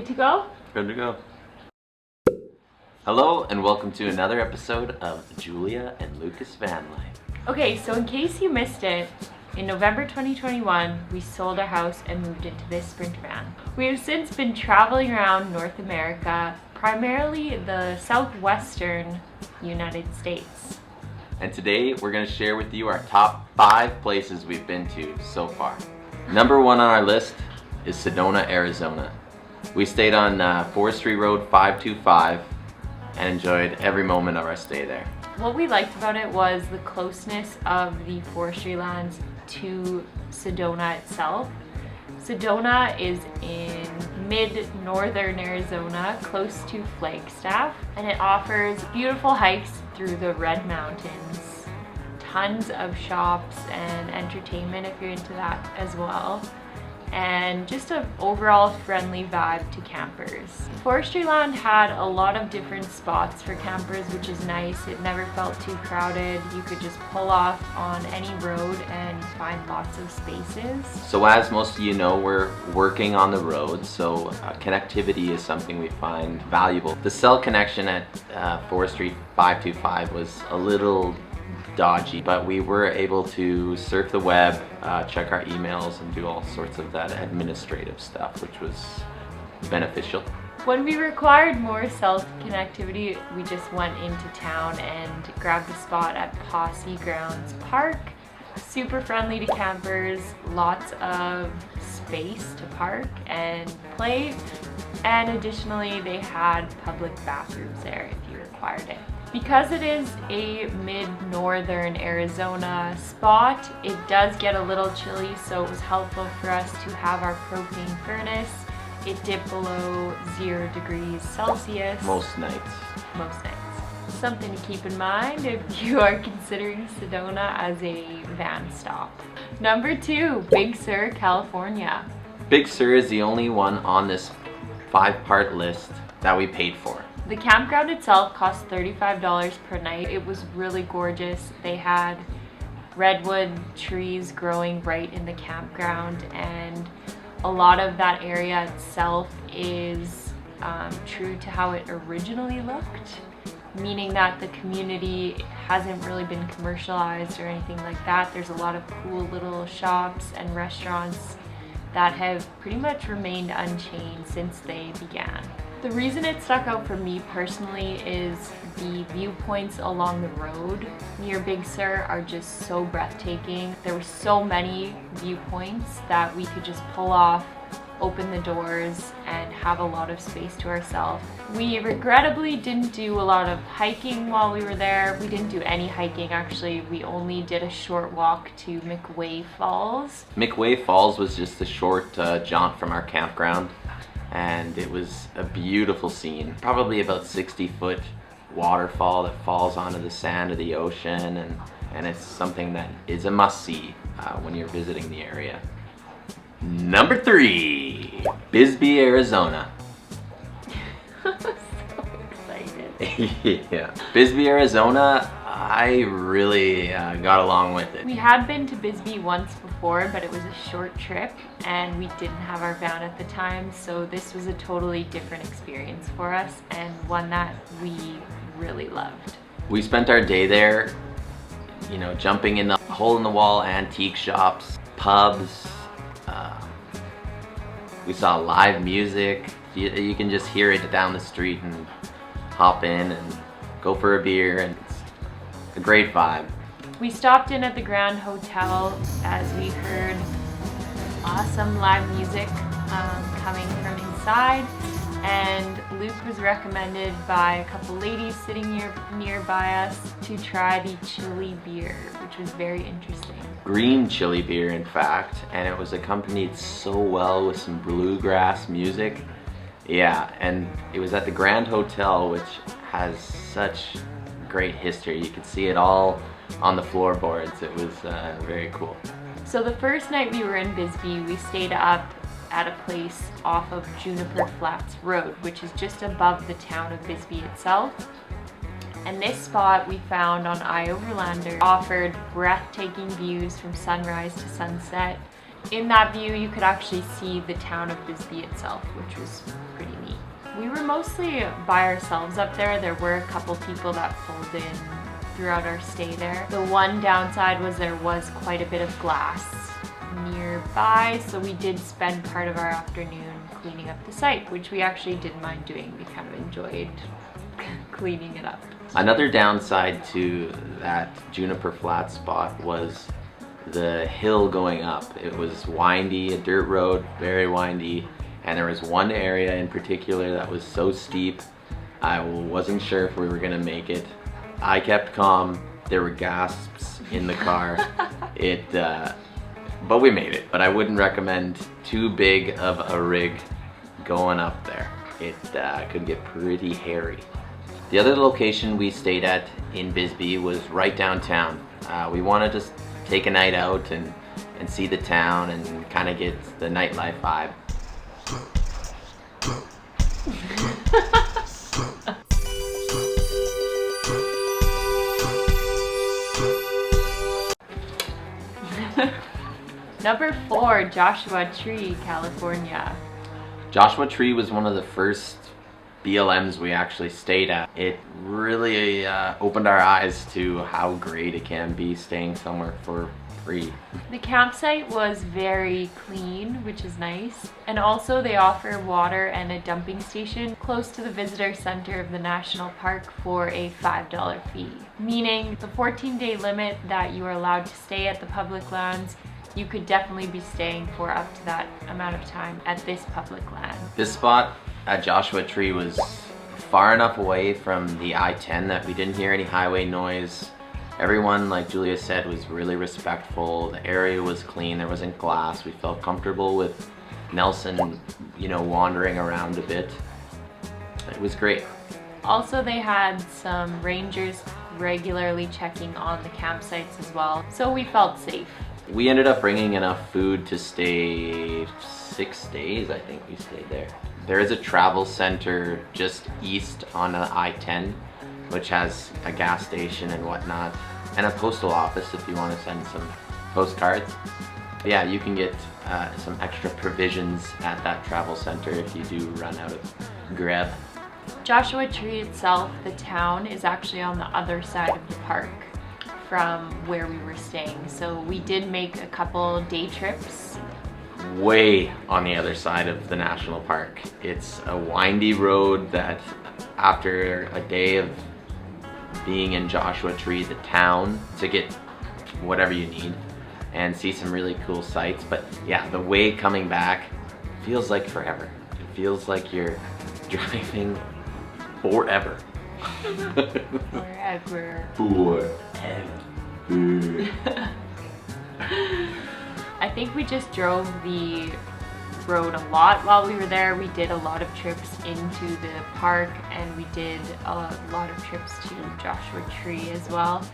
Good to go? Good to go. Hello and welcome to another episode of Julia and Lucas Van Life. Okay, so in case you missed it, in November 2021, we sold our house and moved into this Sprint van. We have since been traveling around North America, primarily the southwestern United States. And today we're going to share with you our top 5 places we've been to so far. Number 1 on our list is Sedona, Arizona. We stayed on Forestry Road 525 and enjoyed every moment of our stay there. What we liked about it was the closeness of the forestry lands to Sedona itself. Sedona is in mid-northern Arizona, close to Flagstaff, and it offers beautiful hikes through the Red Mountains, tons of shops and entertainment if you're into that as well, and just an overall friendly vibe to campers. Forestry land had a lot of different spots for campers, which is nice. It never felt too crowded. You could just pull off on any road and find lots of spaces. So as most of you know, we're working on the road, so connectivity is something we find valuable. The cell connection at Forestry 525 was a little dodgy, but we were able to surf the web, check our emails, and do all sorts of that administrative stuff, which was beneficial. When we required more cell connectivity, we just went into town and grabbed a spot at Posse Grounds Park. Super friendly to campers, lots of space to park and play, and additionally they had public bathrooms there if you required it. Because it is a mid-northern Arizona spot, it does get a little chilly, so it was helpful for us to have our propane furnace. It dipped below 0 degrees Celsius. Most nights. Most nights. Something to keep in mind if you are considering Sedona as a van stop. Number 2, Big Sur, California. Big Sur is the only one on this 5-part list that we paid for. The campground itself cost $35 per night. It was really gorgeous. They had redwood trees growing right in the campground, and a lot of that area itself is true to how it originally looked, meaning that the community hasn't really been commercialized or anything like that. There's a lot of cool little shops and restaurants that have pretty much remained unchanged since they began. The reason it stuck out for me personally is the viewpoints along the road near Big Sur are just so breathtaking. There were so many viewpoints that we could just pull off, open the doors, and have a lot of space to ourselves. We regrettably didn't do a lot of hiking while we were there. We didn't do any hiking actually. We only did a short walk to Mcway Falls. Mcway Falls was just a short jaunt from our campground, and it was a beautiful scene. Probably about 60-foot waterfall that falls onto the sand of the ocean, and it's something that is a must-see when you're visiting the area. Number 3, Bisbee, Arizona. I'm so excited. Yeah, Bisbee, Arizona, I really got along with it. We had been to Bisbee once before, but it was a short trip and we didn't have our van at the time, so this was a totally different experience for us and one that we really loved. We spent our day there, you know, jumping in the hole-in-the-wall antique shops, pubs. We saw live music. You can just hear it down the street and hop in and go for a beer, and it's a great vibe. We stopped in at the Grand Hotel as we heard awesome live music coming from inside, and Luke was recommended by a couple ladies sitting nearby us to try the chili beer, which was very interesting. Green chili beer, in fact, and it was accompanied so well with some bluegrass music. Yeah, and it was at the Grand Hotel, which has such great history. You could see it all on the floorboards. It was very cool. So the first night we were in Bisbee, we stayed up at a place off of Juniper Flats Road, which is just above the town of Bisbee itself. And this spot we found on iOverlander offered breathtaking views from sunrise to sunset. In that view, you could actually see the town of Bisbee itself, which was pretty neat. We were mostly by ourselves up there. There were a couple people that pulled in throughout our stay there. The one downside was there was quite a bit of glass nearby, so we did spend part of our afternoon cleaning up the site, which we actually didn't mind doing. We kind of enjoyed cleaning it up. Another downside to that Juniper Flat spot was the hill going up. It was windy, a dirt road, very windy, and there was one area in particular that was so steep I wasn't sure if we were gonna make it. I kept calm. There were gasps in the car. But we made it. But I wouldn't recommend too big of a rig going up there. It could get pretty hairy. The other location we stayed at in Bisbee was right downtown. We wanted to take a night out and see the town and kind of get the nightlife vibe. Number 4, Joshua Tree, California. Joshua Tree was one of the first BLMs we actually stayed at. It really opened our eyes to how great it can be staying somewhere for free. The campsite was very clean, which is nice. And also they offer water and a dumping station close to the visitor center of the national park for a $5 fee. Meaning the 14-day limit that you are allowed to stay at the public lands, you could definitely be staying for up to that amount of time at this public land. This spot at Joshua Tree was far enough away from the I-10 that we didn't hear any highway noise. Everyone, like Julia said, was really respectful. The area was clean, there wasn't glass. We felt comfortable with Nelson, wandering around a bit. It was great. Also, they had some rangers regularly checking on the campsites as well, so we felt safe. We ended up bringing enough food to stay 6 days, I think we stayed there. There is a travel center just east on the I-10, which has a gas station and whatnot, and a postal office if you want to send some postcards. Yeah, you can get some extra provisions at that travel center if you do run out of grub. Joshua Tree itself, the town, is actually on the other side of the park from where we were staying. So we did make a couple day trips. Way on the other side of the national park. It's a windy road that after a day of being in Joshua Tree, the town, to get whatever you need and see some really cool sights. But yeah, the way coming back feels like forever. It feels like you're driving forever. Forever. I think we just drove the road a lot while we were there. We did a lot of trips into the park, and we did a lot of trips to Joshua Tree as well,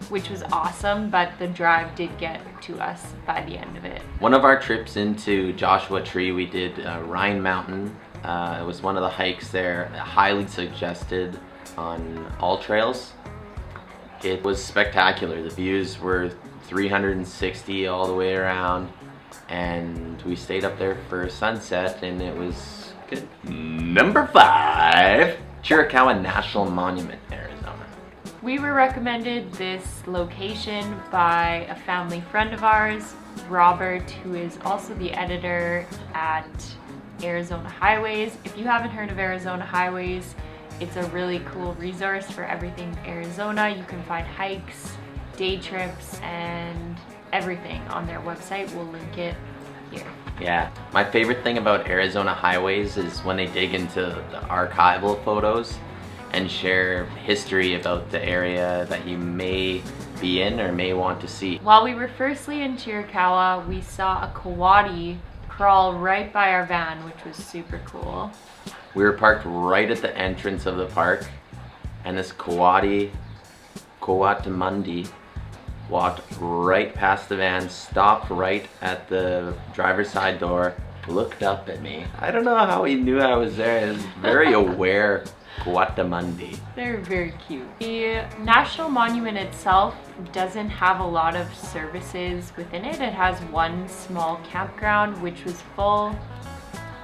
which was awesome, but the drive did get to us by the end of it. One of our trips into Joshua Tree, we did Rhine Mountain. It was one of the hikes there, highly suggested on all trails. It was spectacular. The views were 360 all the way around, and we stayed up there for sunset, and it was good. Number 5, Chiricahua National Monument, Arizona. We were recommended this location by a family friend of ours, Robert, who is also the editor at Arizona Highways. If you haven't heard of Arizona Highways, it's a really cool resource for everything Arizona. You can find hikes, day trips, and everything on their website. We'll link it here. Yeah, my favorite thing about Arizona Highways is when they dig into the archival photos and share history about the area that you may be in or may want to see. While we were firstly in Chiricahua, we saw a coati crawl right by our van, which was super cool. We were parked right at the entrance of the park, and this coatimundi, walked right past the van, stopped right at the driver's side door, looked up at me. I don't know how he knew I was there. He was very aware. Guatemala. They're very cute. The National Monument itself doesn't have a lot of services within it. It has one small campground which was full.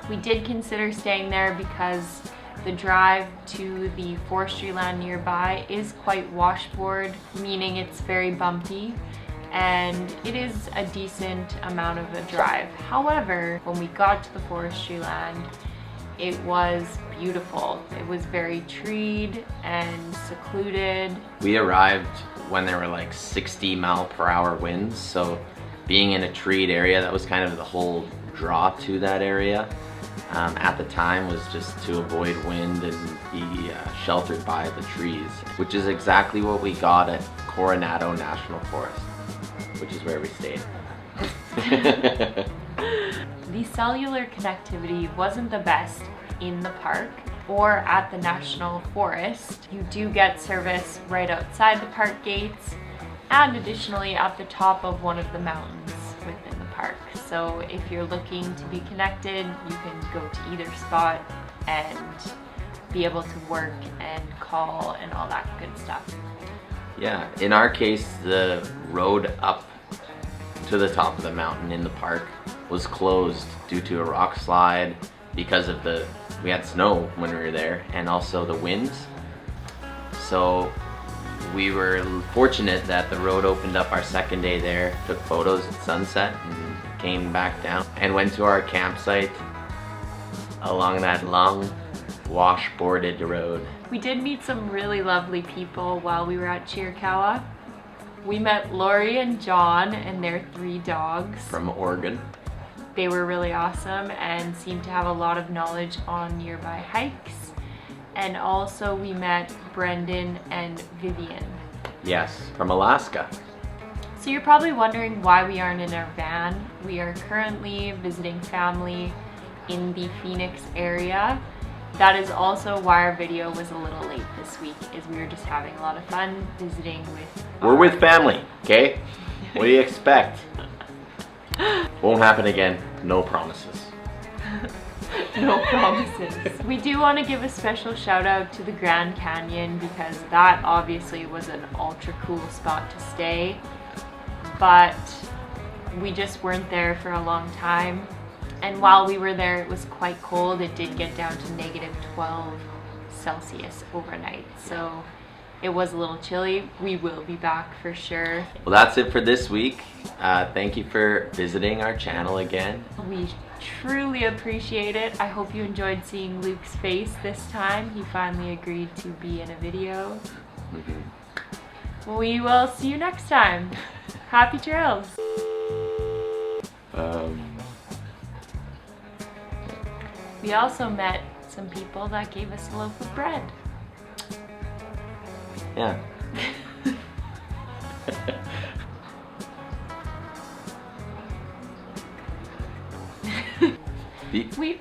We did consider staying there because the drive to the forestry land nearby is quite washboard, meaning it's very bumpy, and it is a decent amount of a drive. However, when we got to the forestry land, it was beautiful. It was very treed and secluded. We arrived when there were like 60-mile-per-hour winds, so being in a treed area, that was kind of the whole draw to that area. At the time was just to avoid wind and be sheltered by the trees, which is exactly what we got at Coronado National Forest, which is where we stayed. The cellular connectivity wasn't the best in the park or at the National Forest. You do get service right outside the park gates and additionally at the top of one of the mountains within the park. So if you're looking to be connected, you can go to either spot and be able to work and call and all that good stuff. Yeah, in our case, the road up to the top of the mountain in the park was closed due to a rock slide because of we had snow when we were there and also the winds. So we were fortunate that the road opened up our second day there, took photos at sunset and came back down and went to our campsite along that long washboarded road. We did meet some really lovely people while we were at Chiricahua. We met Lori and John and their 3 dogs. From Oregon. They were really awesome and seemed to have a lot of knowledge on nearby hikes. And also we met Brendan and Vivian. Yes, from Alaska. So you're probably wondering why we aren't in our van. We are currently visiting family in the Phoenix area. That is also why our video was a little late this week, is we were just having a lot of fun visiting with We're with family, okay? What do you expect? Won't happen again, no promises. No promises. We do want to give a special shout out to the Grand Canyon because that obviously was an ultra cool spot to stay, but we just weren't there for a long time. And while we were there, it was quite cold. It did get down to -12 Celsius overnight. So it was a little chilly. We will be back for sure. Well, that's it for this week. Thank you for visiting our channel again. We truly appreciate it. I hope you enjoyed seeing Luke's face this time. He finally agreed to be in a video. We will see you next time. Happy trails. We also met some people that gave us a loaf of bread. Yeah. We